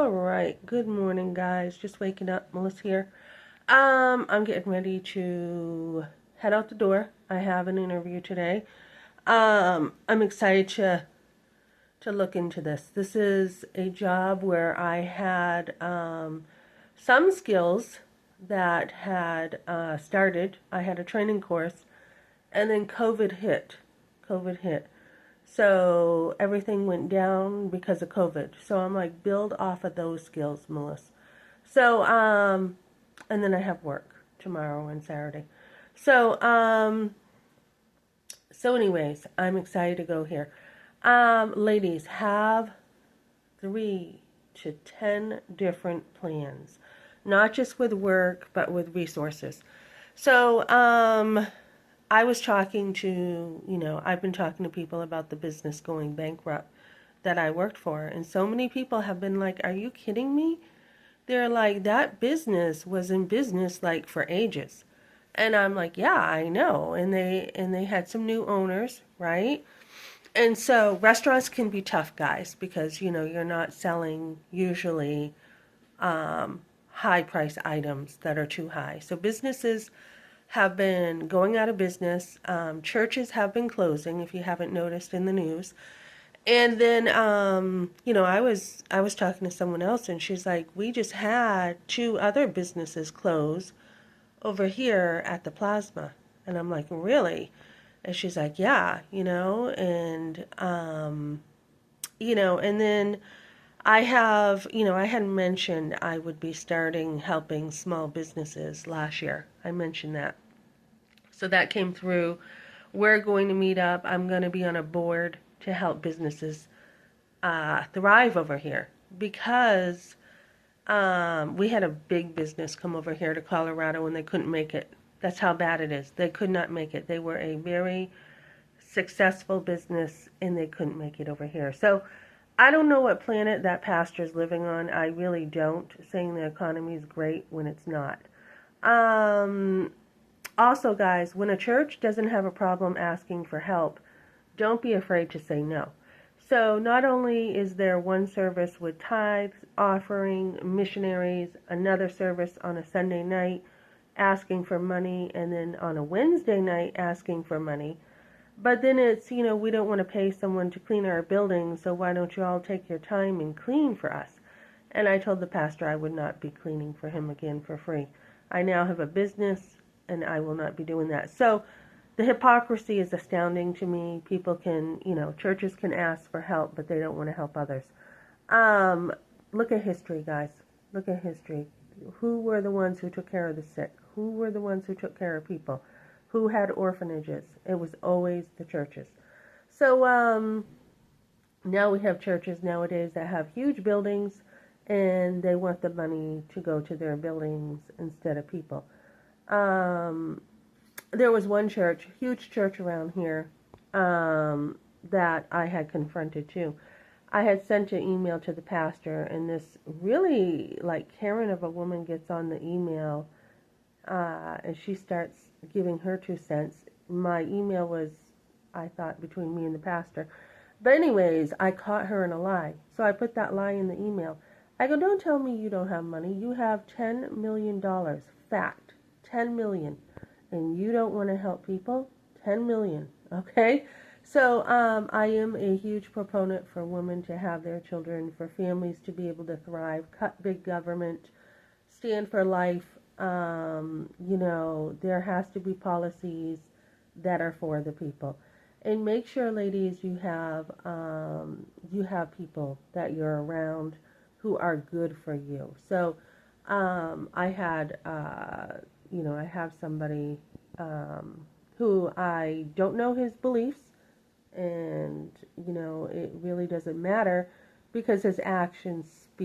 All right. Good morning, guys. Just waking up. Melissa here. I'm getting ready to head out the door. I have an interview today. I'm excited to look into this. This is a job where I had some skills that had started. I had a training course, and then COVID hit. COVID hit. So everything went down because of COVID. So I'm like, build off of those skills, Melissa. So, and then I have work tomorrow and Saturday. So, anyways, I'm excited to go here. Ladies, have 3 to 10 different plans, not just with work, but with resources. So, I was talking to, I've been talking to people about the business going bankrupt that I worked for. And so many people have been like, are you kidding me? They're like, that business was in business like for ages. And I'm like, yeah, I know. And they had some new owners, right? And so restaurants can be tough, guys, because, you're not selling usually high price items that are too high. So businesses have been going out of business. Churches have been closing, if you haven't noticed in the news. And then, I was talking to someone else, and she's like, we just had 2 other businesses close over here at the Plasma. And I'm like, really? And she's like, yeah, and then I had mentioned I would be starting helping small businesses last year. I mentioned that. So that came through. We're going to meet up. I'm going to be on a board to help businesses thrive over here because we had a big business come over here to Colorado and they couldn't make it. That's how bad it is. They could not make it. They were a very successful business and they couldn't make it over here. So I don't know what planet that pastor's living on. I really don't. Saying the economy is great when it's not. Also, guys, when a church doesn't have a problem asking for help, don't be afraid to say no. So not only is there one service with tithes, offering, missionaries, another service on a Sunday night asking for money, and then on a Wednesday night asking for money, but then it's, we don't want to pay someone to clean our building, so why don't you all take your time and clean for us? And I told the pastor I would not be cleaning for him again for free. I now have a business, and I will not be doing that. So the hypocrisy is astounding to me. People can, churches can ask for help, but they don't want to help others. Look at history, guys. Look at history. Who were the ones who took care of the sick? Who were the ones who took care of people? Who had orphanages? It was always the churches. So now we have churches nowadays that have huge buildings and they want the money to go to their buildings instead of people. There was one church, huge church around here, that I had confronted too. I had sent an email to the pastor, and this really Karen of a woman gets on the email, and she starts giving her 2 cents. My email was, I thought, between me and the pastor. But anyways, I caught her in a lie. So I put that lie in the email. I go, don't tell me you don't have money. You have $10 million. Fact. $10 million. And you don't want to help people? $10 million. Okay? So I am a huge proponent for women to have their children, for families to be able to thrive, cut big government, stand for life. There has to be policies that are for the people. And make sure, ladies, you have people that you're around who are good for you. So I had, I have somebody who I don't know his beliefs, and, it really doesn't matter because his actions speak